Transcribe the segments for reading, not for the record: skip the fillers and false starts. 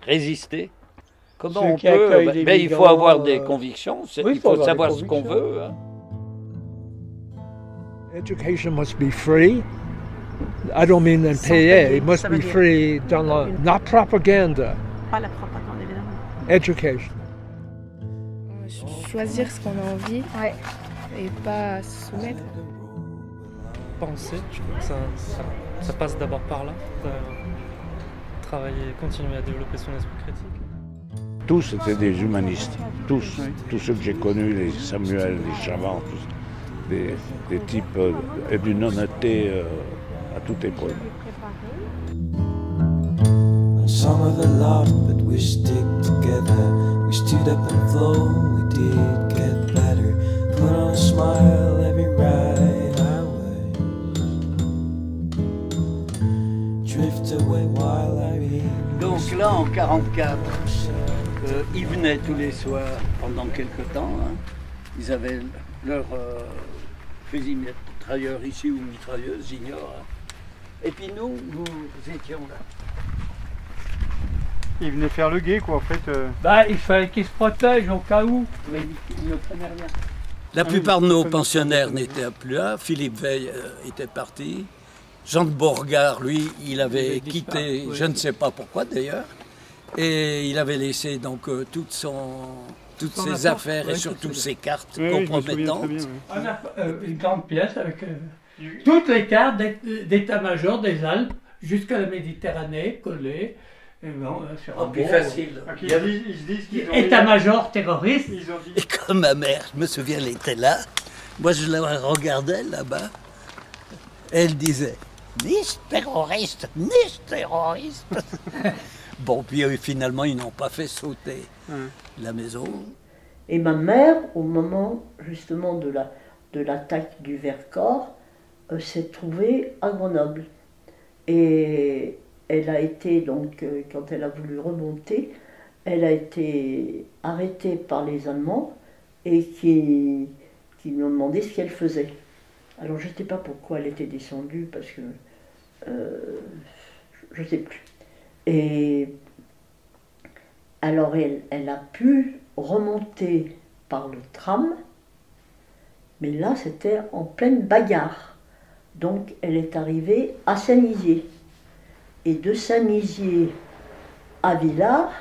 résister? Comment Ceux on qui peut? accueillent les Ben, il faut migrants, avoir des convictions, oui, il faut avoir des savoir ce qu'on convictions. veut. Hein. Education must be free. I don't mean in Sans payer. payer, It must ça be veut dire free dans la, not propaganda, pas la propagande évidemment. education. Choisir ce qu'on a envie et pas se soumettre. Penser, je crois que ça passe d'abord par là. Travailler, continuer à développer son esprit critique. Tous étaient des humanistes, tous ceux que j'ai connus, les Samuel, les Chavant, tous, des types d'une honnêteté à toute épreuve. Some of the love, but we stick together. We stood up and flow, we did get better. Put on a smile every ride highway. Drift away while I read. Donc là, en 1944, ils venaient tous les soirs pendant quelque temps. Hein. Ils avaient leur fusil mitrailleur ici ou mitrailleuse, j'ignore. Hein. Et puis nous étions là. Ils venaient faire le guet, quoi, en fait. Bah, il fallait qu'ils se protègent au cas où. Oui, ils ne prenaient rien. La plupart de nos pensionnaires n'étaient plus là. Philippe Veil était parti. Jean de Bourgard, lui, il avait quitté, je ne sais pas pourquoi d'ailleurs. Et il avait laissé donc toutes ses affaires et surtout ses cartes compromettantes. On a une grande pièce avec toutes les cartes d'état-major des Alpes jusqu'à la Méditerranée collées. Et bon, Plus facile. Ils se disent qu'ils ont État-major terroriste. Et comme ma mère, je me souviens, elle était là. Moi, je la regardais là-bas. Elle disait « Nicht terroriste, nicht terroriste !» Bon, puis finalement, ils n'ont pas fait sauter la maison. Et ma mère, au moment justement de l'attaque du Vercors, s'est trouvée à Grenoble. Et elle a été, donc, quand elle a voulu remonter, elle a été arrêtée par les Allemands et qui lui ont demandé ce qu'elle faisait. Alors je ne sais pas pourquoi elle était descendue, parce que je ne sais plus. Et alors elle a pu remonter par le tram, mais là c'était en pleine bagarre. Donc elle est arrivée à Saint-Nizier. Et de Saint-Nizier à Villars,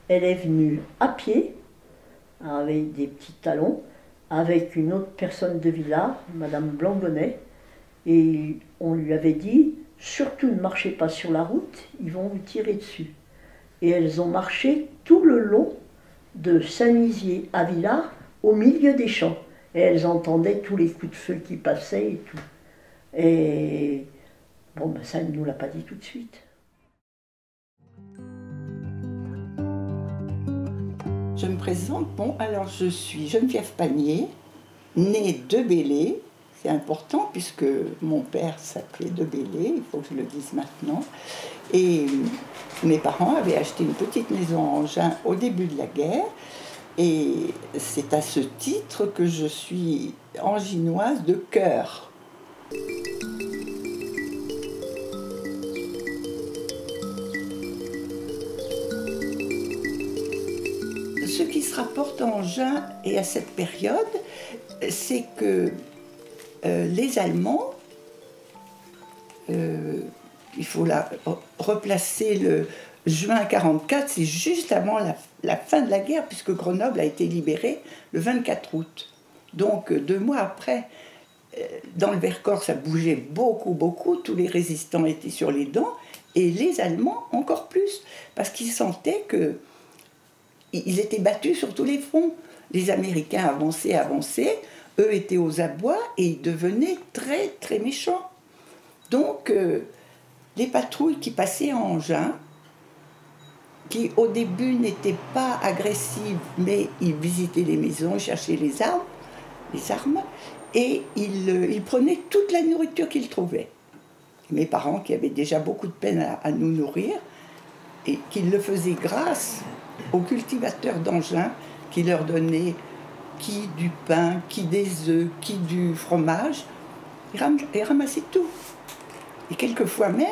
elle est venue à pied, avec des petits talons, avec une autre personne de Villars, Madame Blangonnet, et on lui avait dit « Surtout ne marchez pas sur la route, ils vont vous tirer dessus ». Et elles ont marché tout le long de Saint-Nizier à Villars, au milieu des champs. Et elles entendaient tous les coups de feu qui passaient et tout. Et bon, ben ça, elle ne nous l'a pas dit tout de suite. Je me présente, bon, alors je suis Geneviève Panier, née de Belley. C'est important puisque mon père s'appelait de Belley, il faut que je le dise maintenant. Et mes parents avaient acheté une petite maison à Engins au début de la guerre. Et c'est à ce titre que je suis anginoise de cœur. Ce qui se rapporte à Engins et à cette période, c'est que les Allemands, il faut replacer le juin 1944, c'est juste avant la fin de la guerre, puisque Grenoble a été libérée le 24 août. Donc 2 mois après, dans le Vercors, ça bougeait beaucoup, beaucoup, tous les résistants étaient sur les dents, et les Allemands encore plus, parce qu'ils sentaient qu'ils étaient battus sur tous les fronts. Les Américains avançaient, eux étaient aux abois et ils devenaient très, très méchants. Donc, les patrouilles qui passaient en Engins, qui au début n'étaient pas agressives, mais ils visitaient les maisons, ils cherchaient les armes, et ils prenaient toute la nourriture qu'ils trouvaient. Mes parents, qui avaient déjà beaucoup de peine à nous nourrir, et qu'ils le faisaient grâce aux cultivateurs d'Engins, qui leur donnaient qui du pain, qui des œufs, qui du fromage, ils ramassaient tout. Et quelquefois même,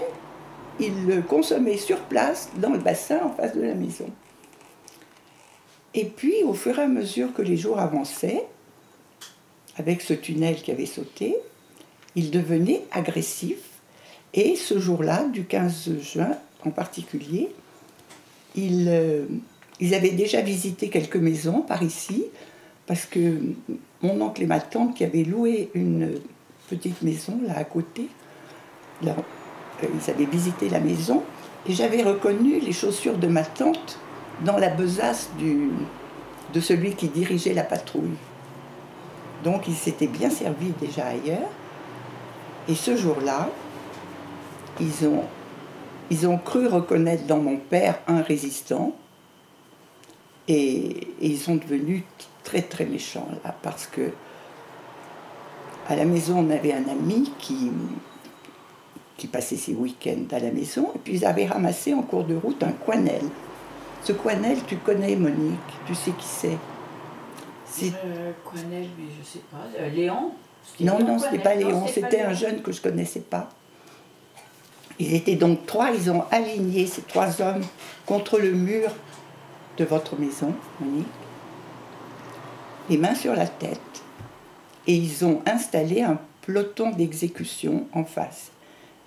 ils le consommaient sur place, dans le bassin en face de la maison. Et puis, au fur et à mesure que les jours avançaient, avec ce tunnel qui avait sauté, il devenait agressif. Et ce jour-là, du 15 juin en particulier, ils avaient déjà visité quelques maisons par ici, parce que mon oncle et ma tante qui avaient loué une petite maison là à côté, là, ils avaient visité la maison, et j'avais reconnu les chaussures de ma tante dans la besace de celui qui dirigeait la patrouille. Donc ils s'étaient bien servis déjà ailleurs. Et ce jour-là, ils ont cru reconnaître dans mon père un résistant. Et ils sont devenus très très méchants là, parce que à la maison on avait un ami qui passait ses week-ends à la maison, et puis ils avaient ramassé en cours de route un quenelle. Ce quenelle, tu connais Monique, tu sais qui c'est? Quenelle, mais je sais pas. Léon? Non, non, ce n'est pas Léon, c'était un jeune que je ne connaissais pas. Ils étaient donc trois, ils ont aligné ces trois hommes contre le mur de votre maison, Monique, les mains sur la tête, et ils ont installé un peloton d'exécution en face.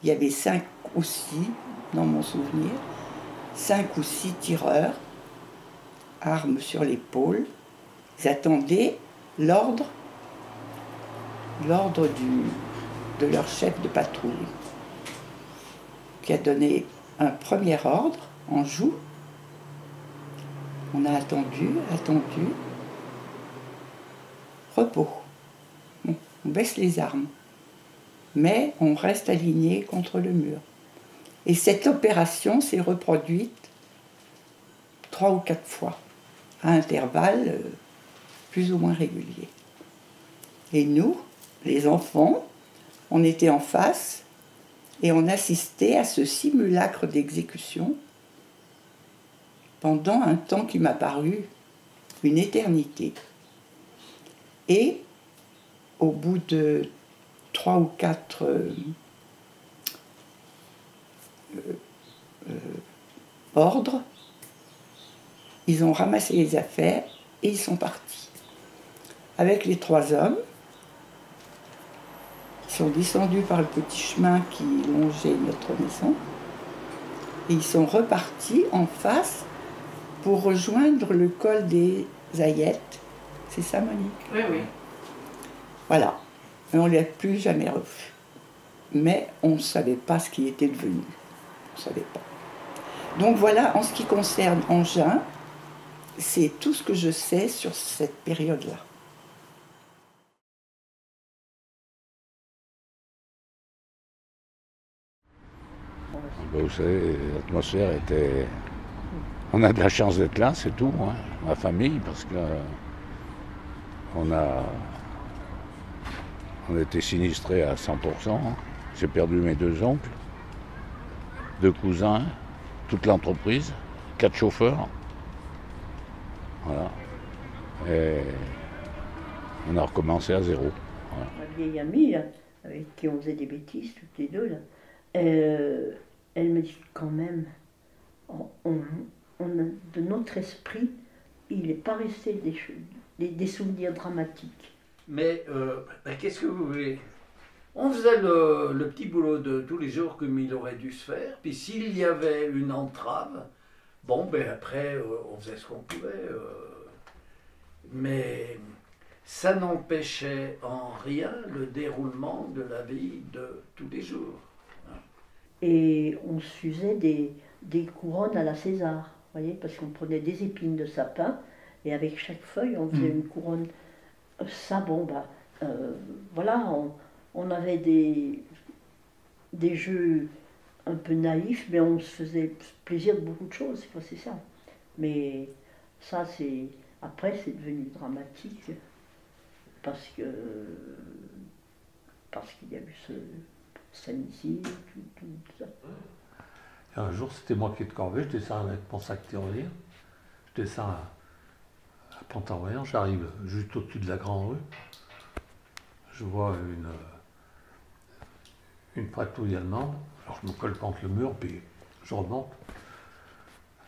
Il y avait 5 ou 6, dans mon souvenir, 5 ou 6 tireurs, armes sur l'épaule. Ils attendaient l'ordre de leur chef de patrouille, qui a donné un premier ordre en joue. On a attendu, repos. On baisse les armes, mais on reste aligné contre le mur. Et cette opération s'est reproduite 3 ou 4 fois, à intervalles plus ou moins réguliers. Et nous, les enfants, on était en face et on assistait à ce simulacre d'exécution pendant un temps qui m'a paru une éternité. Et au bout de 3 ou 4 ordres, ils ont ramassé les affaires et ils sont partis. Avec les 3 hommes, ils sont descendus par le petit chemin qui longeait notre maison et ils sont repartis en face pour rejoindre le col des Aillettes. C'est ça, Monique? Oui, oui. Voilà. Et on ne l'a plus jamais revu. Mais on ne savait pas ce qui était devenu. On ne savait pas. Donc voilà, en ce qui concerne Engin, c'est tout ce que je sais sur cette période-là. Vous savez, l'atmosphère était... On a de la chance d'être là, c'est tout, hein, ma famille, parce que on a été sinistrés à 100%. J'ai perdu mes 2 oncles, 2 cousins, toute l'entreprise, 4 chauffeurs. Voilà. Et on a recommencé à 0. Voilà. Ma vieille amie, là, avec qui on faisait des bêtises, toutes les deux, là, elle me dit quand même, de notre esprit, il n'est pas resté des souvenirs dramatiques. Mais qu'est-ce que vous voulez? On faisait le petit boulot de tous les jours comme il aurait dû se faire, puis s'il y avait une entrave, bon, ben après, on faisait ce qu'on pouvait. Mais ça n'empêchait en rien le déroulement de la vie de tous les jours. Et on s'usait des couronnes à la César, voyez, parce qu'on prenait des épines de sapin, et avec chaque feuille, on faisait une couronne. Ça, bon, voilà, on avait des jeux un peu naïfs, mais on se faisait plaisir de beaucoup de choses, c'est ça. Mais ça, après, c'est devenu dramatique, parce qu'il y a eu ce samedi, tout ça. Et un jour, c'était moi qui étais de corvée, je descends avec mon sac tirelire, je descends à Pont-en-Voyant, j'arrive juste au-dessus de la grande rue, je vois une patrouille allemande, Alors je me colle contre le mur, puis je remonte.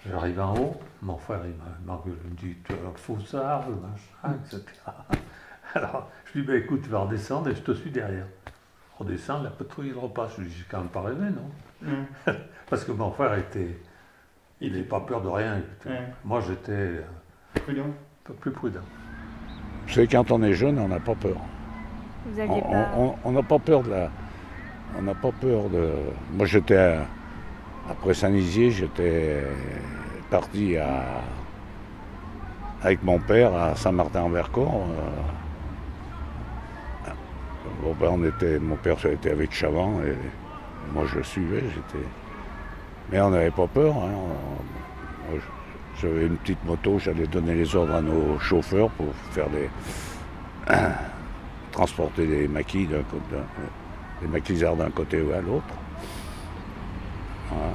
J'arrive en haut, mon frère il m'engueule, il me dit tu es un faussard, le machin, etc. Alors je lui dis bah, écoute, tu vas redescendre et je te suis derrière. On redescend, la patrouille il repasse. Je lui dis j'ai quand même pas rêvé, non? Parce que mon frère il n'avait pas peur de rien. Moi j'étais un peu plus prudent. Vous savez, quand on est jeune, on n'a pas peur. Vous aviez On n'a pas peur de la. On n'a pas peur de. Moi, j'étais. Après Saint-Nizier, j'étais parti avec mon père à Saint-Martin-en-Vercors. Bon, ben, mon père était avec Chavant et moi je le suivais. Mais on n'avait pas peur. Hein. J'avais une petite moto, j'allais donner les ordres à nos chauffeurs pour faire transporter les maquis les maquisards d'un côté ou à l'autre. Voilà.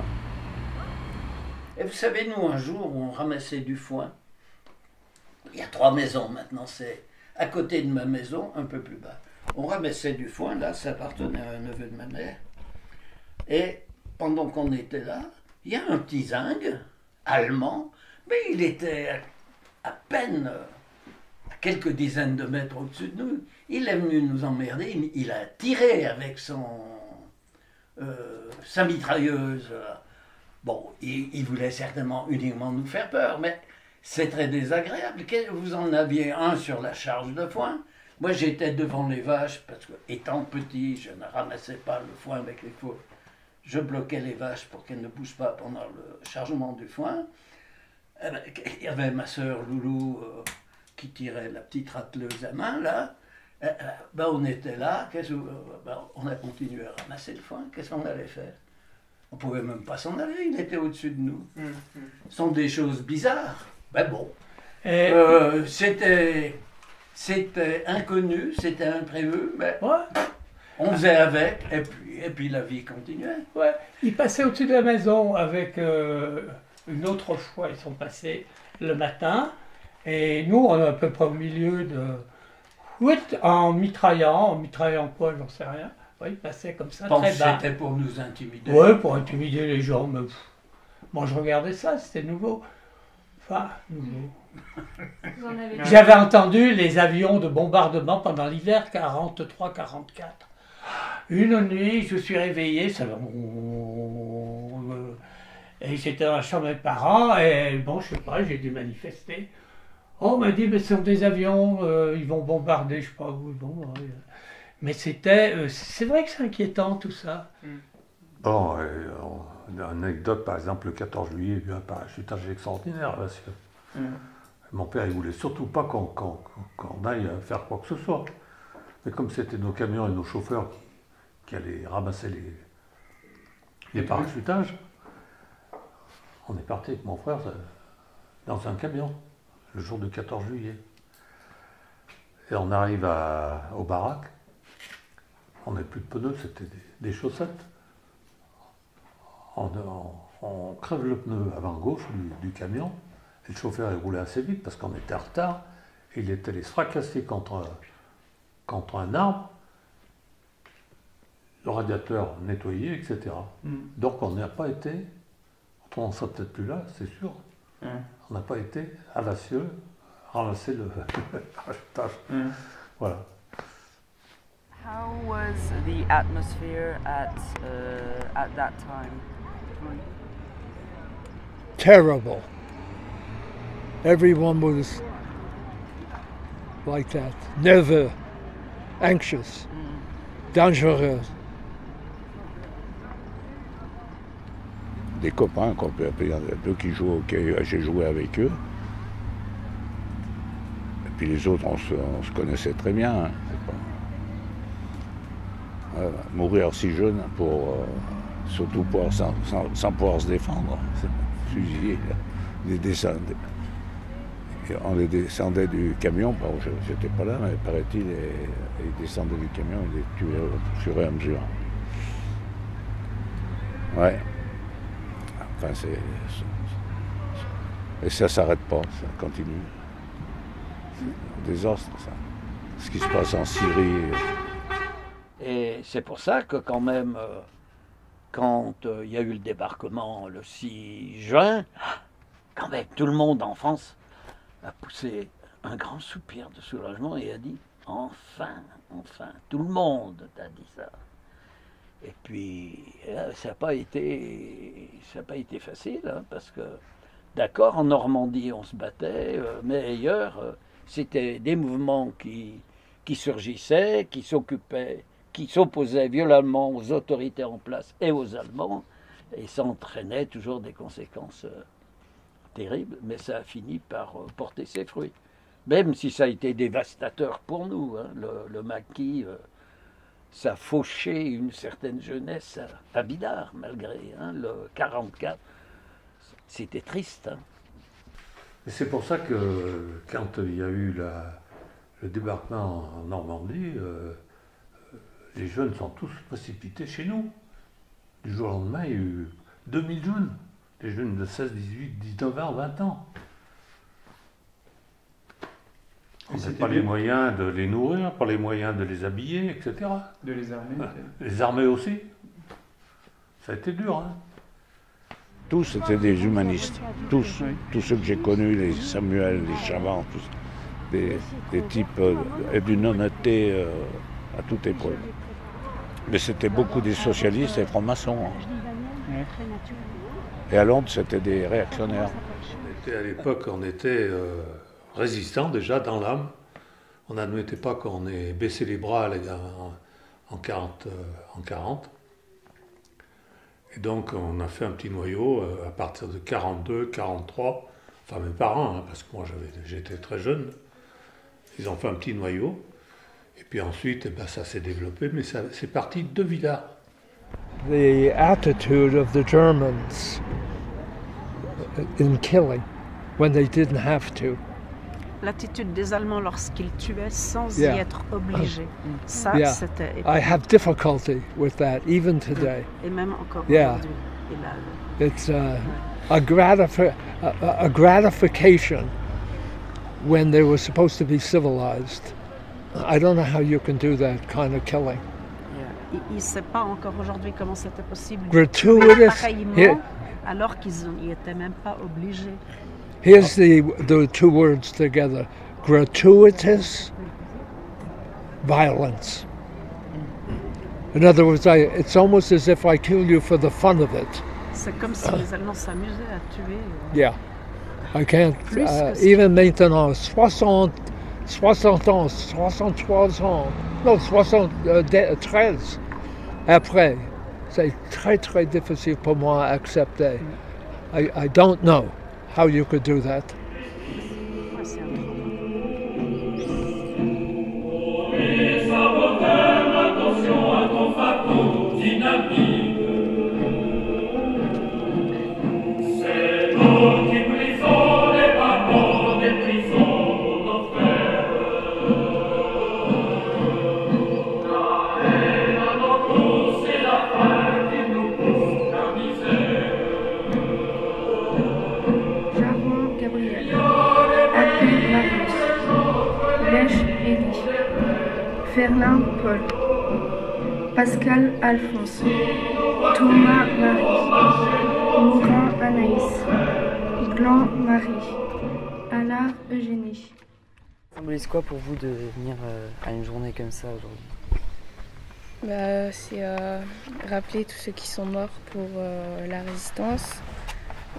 Et vous savez, nous, un jour, on ramassait du foin. Il y a 3 maisons maintenant, c'est à côté de ma maison, un peu plus bas. On ramassait du foin, là, ça appartenait à un neveu de ma mère. Et pendant qu'on était là, il y a un petit zingue allemand, mais il était à peine à quelques dizaines de mètres au-dessus de nous. Il est venu nous emmerder, il a tiré avec sa mitrailleuse. Bon, il voulait certainement uniquement nous faire peur, mais c'est très désagréable. Vous en aviez un sur la charge de foin. Moi, j'étais devant les vaches, parce que, étant petit, je ne ramassais pas le foin avec les faux. Je bloquais les vaches pour qu'elles ne bougent pas pendant le chargement du foin. Il y avait ma sœur Loulou qui tirait la petite râteleuse à main, là. On était là, on a continué à ramasser le foin. Qu'est-ce qu'on allait faire? On ne pouvait même pas s'en aller, il était au-dessus de nous. Ce sont des choses bizarres. Ben bon, c'était inconnu, c'était imprévu, mais on faisait avec, et puis la vie continuait. Ouais. Ils passaient au-dessus de la maison avec une autre fois, ils sont passés le matin, et nous, on est à peu près au milieu de... Oui, en mitraillant quoi, j'en sais rien. Oui, ils passaient comme ça, très bas. C'était pour nous intimider. Oui, pour intimider les gens, mais... Moi, je regardais ça, c'était nouveau. Enfin, nouveau. J'avais entendu les avions de bombardement pendant l'hiver 43-44. Une nuit, je suis réveillé, et j'étais dans la chambre de mes parents, et bon, je sais pas, j'ai dû manifester. Oh, on m'a dit, mais ce sont des avions, ils vont bombarder, je sais pas où, bon. Mais c'est vrai que c'est inquiétant tout ça. Bon, une anecdote, par exemple, le 14 juillet, il y a eu un parachutage extraordinaire, parce que mon père, il voulait surtout pas qu'on aille faire quoi que ce soit. Mais comme c'était nos camions et nos chauffeurs qui allaient ramasser les parachutages, on est parti avec mon frère dans un camion, le jour du 14 juillet. Et on arrive au baraque, on n'avait plus de pneus, c'était des chaussettes. On crève le pneu avant gauche du camion, et le chauffeur il roulait assez vite parce qu'on était en retard, et il était allé se fracasser contre un arbre, le radiateur nettoyé, etc. Donc on n'a pas été, on ne sera peut-être plus là, c'est sûr, on n'a pas été audacieux, ramasser le parachutage. Voilà. How was the atmosphere at that time? Terrible. Everyone was like that, nerveux, anxious, dangereux. Des copains, il y en a deux qui jouent au hockey, j'ai joué avec eux. Et puis les autres, on se connaissait très bien. Hein. Mourir si jeune, surtout sans pouvoir se défendre, fusillé, on les descendait du camion, bon, j'étais pas là, mais paraît-il, ils descendaient du camion et les tuaient au fur et à mesure. Ouais. Enfin, et ça s'arrête pas, ça continue. C'est un désastre, ça. Ce qui se passe en Syrie. Et c'est pour ça que quand même, quand il y a eu le débarquement le 6 juin, quand même tout le monde en France a poussé un grand soupir de soulagement et a dit « Enfin, enfin, tout le monde t'a dit ça ». Et puis, ça n'a pas été facile, hein, parce que, d'accord, en Normandie, on se battait, mais ailleurs, c'était des mouvements qui surgissaient, qui s'opposaient violemment aux autorités en place et aux Allemands, et ça entraînait toujours des conséquences terribles, mais ça a fini par porter ses fruits. Même si ça a été dévastateur pour nous, hein, le maquis... ça fauchait une certaine jeunesse à Bidart, malgré le 44. C'était triste. Hein. Et c'est pour ça que quand il y a eu le débarquement en Normandie, les jeunes sont tous précipités chez nous. Du jour au lendemain, il y a eu 2000 jeunes. Des jeunes de 16, 18, 19 ans, 20 ans. On n'avait pas les moyens de les nourrir, pas les moyens de les habiller, etc. De les armer. Les armer aussi. Ça a été dur. Hein. Tous étaient des humanistes. Tous. Oui. Tous ceux que j'ai connus, les Samuel, les Chavant, tous. Des types d'une honnêteté à toute épreuve. Mais c'était beaucoup des socialistes et francs-maçons. Hein. Oui. Et à Londres, c'était des réactionnaires. À l'époque, on était... résistant déjà dans l'âme. On n'admettait pas qu'on ait baissé les bras en 40. Et donc on a fait un petit noyau à partir de 42, 43. Enfin mes parents, hein, parce que moi j'étais très jeune. Ils ont fait un petit noyau. Et puis ensuite, eh ben, ça s'est développé, mais c'est parti de Villars. The attitude of the Germans in killing when they didn't have to. L'attitude des Allemands lorsqu'ils tuaient sans y être obligés. Ça, c'était... I have difficulty with that, even today. Et même encore aujourd'hui. It's a gratification when they were supposed to be civilized. I don't know how you can do that kind of killing. Il ne sait pas encore aujourd'hui comment c'était possible. Gratuitous. Alors qu'ils n'y étaient même pas obligés. Here's the two words together: gratuitous violence. In other words, it's almost as if I kill you for the fun of it. C'est comme si les Allemands s'amusaient à tuer. Yeah, I can't even maintenant 60 ans, 63 ans, non 73 après, c'est très difficile pour moi à accepter. I don't know how you could do that. Fernand Paul, Pascal Alphonse, Thomas Marie, Morin Anaïs, Glan Marie, Allard Eugénie. Ça symbolise quoi pour vous de venir à une journée comme ça aujourd'hui? C'est rappeler tous ceux qui sont morts pour la résistance,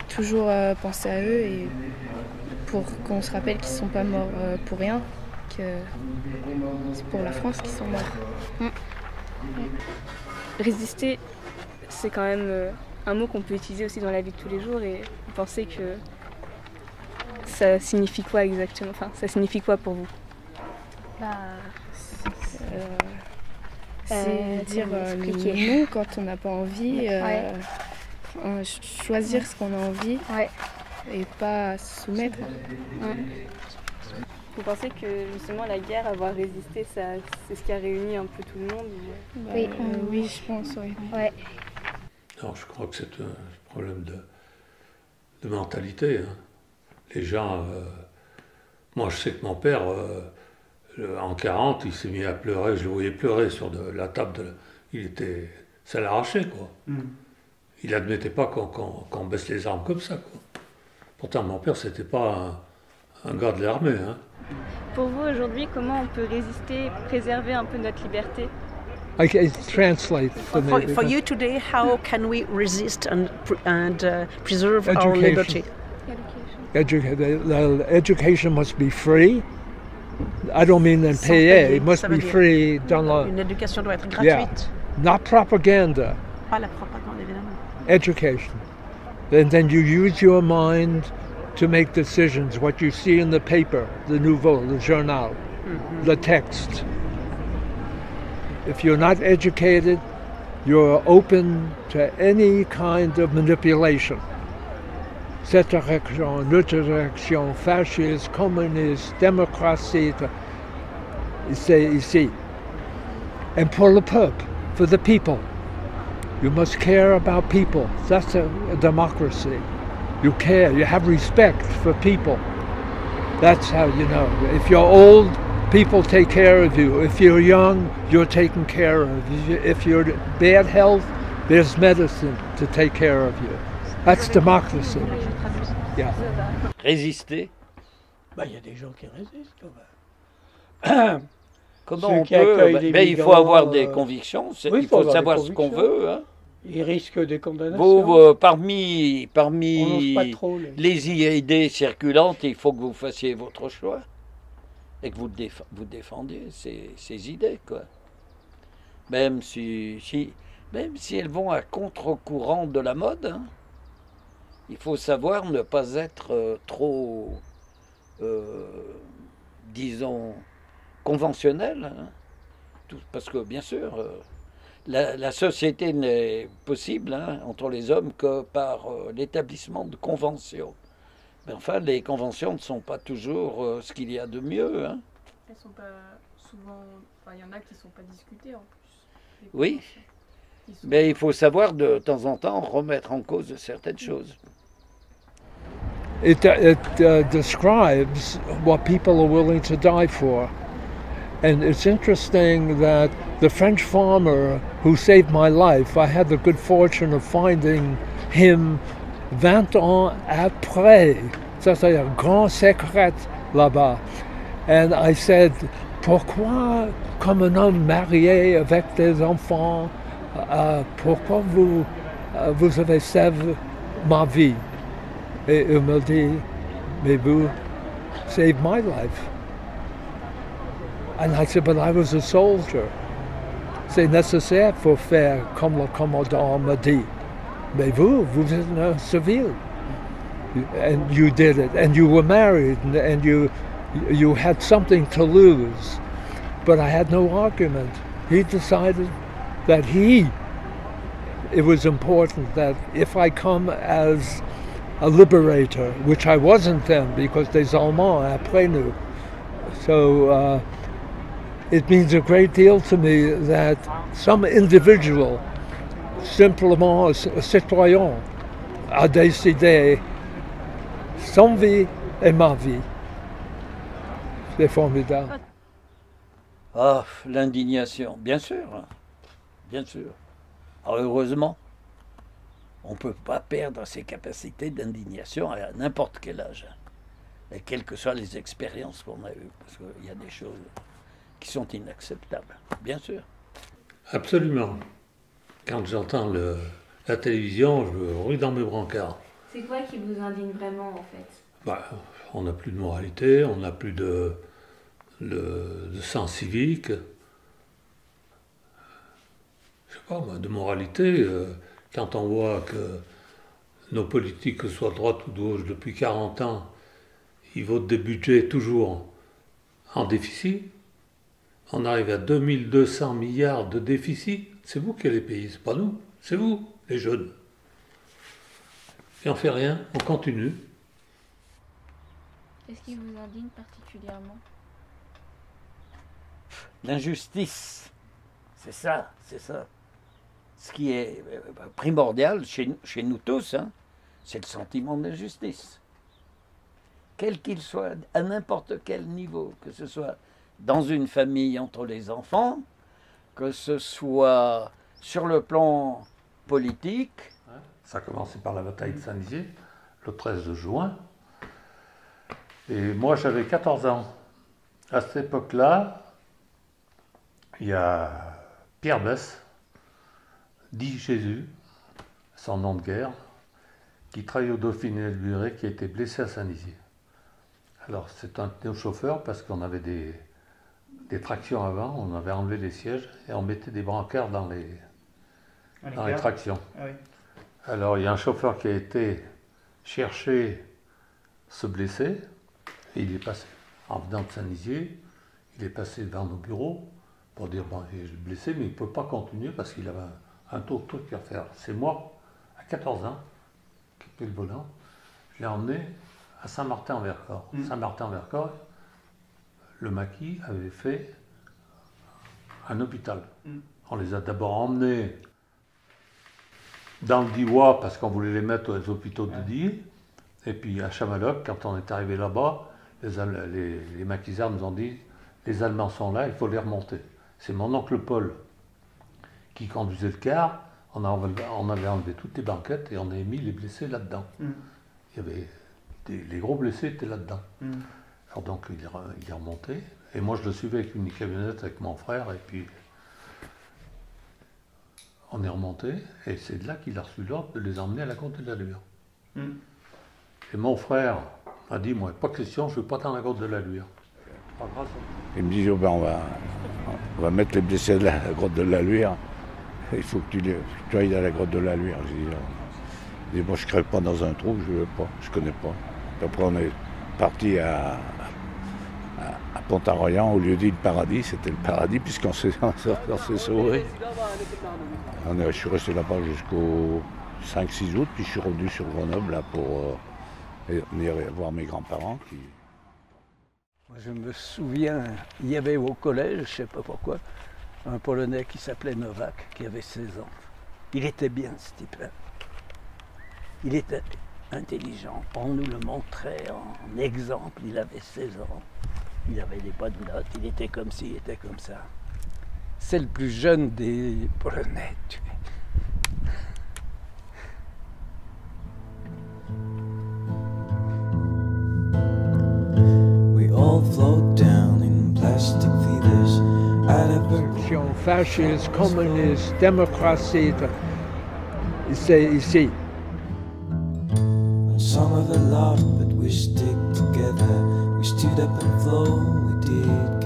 toujours penser à eux et pour qu'on se rappelle qu'ils ne sont pas morts pour rien. C'est pour la France qu'ils sont morts. Résister, c'est quand même un mot qu'on peut utiliser aussi dans la vie de tous les jours et penser que ça signifie quoi exactement? Enfin, ça signifie quoi pour vous? C'est dire non quand on n'a pas envie, choisir ce qu'on a envie et pas se soumettre. Vous pensez que justement la guerre, avoir résisté, c'est ce qui a réuni un peu tout le monde? Oui, je pense, oui. Non, je crois que c'est un problème de mentalité. Hein. Les gens... moi, je sais que mon père, en 40, il s'est mis à pleurer. Je le voyais pleurer sur la table. Il était ça l'arrachait, quoi. Il n'admettait pas qu'on baisse les armes comme ça, quoi. Pourtant, mon père, c'était pas un gars de l'armée, hein. Pour vous, aujourd'hui, comment on peut résister, préserver un peu notre liberté? I translate. For you today, how can we resist and preserve our liberty? Education must be free. I don't mean then payé. It must be free. Une éducation doit être gratuite. Not propaganda. Pas la propagande, évidemment. Education. And then you use your mind to make decisions. What you see in the paper, the Nouveau, the Journal, the text. If you're not educated, you're open to any kind of manipulation. Cette direction, l'autre direction, fasciste, communiste, démocratie, c'est ici. And pour le peuple, for the people. You must care about people. That's a democracy. You care, you have respect for people. That's how you know. If you're old, people take care of you. If you're young, you're taken care of. If you're in bad health, there's medicine to take care of you. That's democracy. Yeah. Résister. Il y a des gens qui résistent quand même. Comment on peut? Il faut avoir des convictions. Il faut savoir ce qu'on veut. Hein. Ils risquent des condamnations. Vous, parmi les idées circulantes, il faut que vous fassiez votre choix et que vous défendiez ces idées, quoi. Même si elles vont à contre-courant de la mode, hein, il faut savoir ne pas être trop, disons, conventionnel, hein. Parce que bien sûr, la société n'est possible, hein, entre les hommes que par l'établissement de conventions. Mais enfin, les conventions ne sont pas toujours ce qu'il y a de mieux. Hein. Elles sont pas souvent... Enfin, il y en a qui ne sont pas discutées en plus. Oui, mais il faut savoir de temps en temps remettre en cause certaines choses. It describes what people are willing to die for. And it's interesting that the French farmer who saved my life, I had the good fortune of finding him 20 ans après. Ça, c'est un grand secret là-bas. And I said, pourquoi, comme un homme marié avec des enfants, pourquoi vous avez sauvé ma vie? Et il me dit, mais vous saved my life. And I said, but I was a soldier. C'est nécessaire pour faire comme le commandant m'a dit. Mais vous êtes un civil. And you did it. And you were married. And you had something to lose. But I had no argument. He decided that it was important that if I come as a liberator, which I wasn't then because des Allemands après nous. So it means a great deal to me that some individual, simplement un citoyen, a décidé son vie et ma vie. C'est formidable. Ah, l'indignation, bien sûr, bien sûr. Alors, heureusement, on ne peut pas perdre ses capacités d'indignation à n'importe quel âge, et quelles que soient les expériences qu'on a eues, parce qu'il y a des choses qui sont inacceptables, bien sûr. Absolument. Quand j'entends la télévision, je ris dans mes brancards. C'est quoi qui vous indigne vraiment, en fait? On n'a plus de moralité, on n'a plus de sens civique. Je sais pas, de moralité. Quand on voit que nos politiques, que ce soit droite ou gauche, depuis 40 ans, ils votent des budgets toujours en déficit. On arrive à 2200 milliards de déficit. C'est vous qui allez payer, c'est pas nous. C'est vous, les jeunes. Et on fait rien, on continue. Qu'est-ce qui vous indigne particulièrement? L'injustice. C'est ça, c'est ça. Ce qui est primordial chez nous tous, hein, c'est le sentiment d'injustice. Quel qu'il soit, à n'importe quel niveau, que ce soit dans une famille entre les enfants, que ce soit Sur le plan politique... Ça a commencé par la bataille de Saint-Nizier, le 13 juin. Et moi, j'avais 14 ans. À cette époque-là, il y a Pierre Besse, dit Jésus, son nom de guerre, qui travaille au Dauphiné Libéré, qui a été blessé à Saint-Nizier. Alors, c'est un chauffeur parce qu'on avait des tractions avant, on avait enlevé les sièges et on mettait des brancards dans les tractions. Ah oui. Alors, il y a un chauffeur qui a été chercher ce blessé et il est passé. En venant de Saint-Nizier, il est passé devant nos bureaux pour dire bon, il est blessé, mais il ne peut pas continuer parce qu'il avait un taux de truc à faire. C'est moi, à 14 ans, qui ai le volant. Je l'ai emmené à Saint-Martin-en-Vercors. Saint-Martin-en-Vercors, le maquis avait fait un hôpital. On les a d'abord emmenés dans le Diois parce qu'on voulait les mettre aux hôpitaux de Die. Et puis à Chamalloc, quand on est arrivé là-bas, les maquisards nous ont dit les Allemands sont là, il faut les remonter. C'est mon oncle Paul qui conduisait le car. On avait enlevé toutes les banquettes et on avait mis les blessés là-dedans. Il y avait les gros blessés étaient là-dedans. Alors donc il est remonté. Et moi je le suivais avec une camionnette avec mon frère et puis on est remonté et c'est de là qu'il a reçu l'ordre de les emmener à la Côte de la Lure. Et mon frère a dit, moi, pas question, je ne vais pas dans la Côte de la Lure. Il me dit, oh ben on va mettre les blessés à la grotte de la Lure. Il faut que tu ailles à la grotte de la Lure. Je dis, moi je ne crève pas dans un trou, je ne veux pas, je ne connais pas. Et après on est parti à Pont-à-Royan, au lieu dit le paradis, c'était le paradis puisqu'on s'est sauvé. Je suis resté là-bas jusqu'au 5-6 août, puis je suis revenu sur Grenoble là, pour venir voir mes grands-parents. Moi, je me souviens, il y avait au collège, je ne sais pas pourquoi, un Polonais qui s'appelait Novak, qui avait 16 ans. Il était bien, ce type-là. Il était intelligent. On nous le montrait en exemple. Il avait 16 ans. Il avait des bonnes notes. Il était comme ci, il était comme ça. C'est le plus jeune des Polonais. We all float down in plastic feeders out of a fasciste, communiste, démocratie, c'est ici. Some of it laughed, but we stick together. We stood up and flow, we did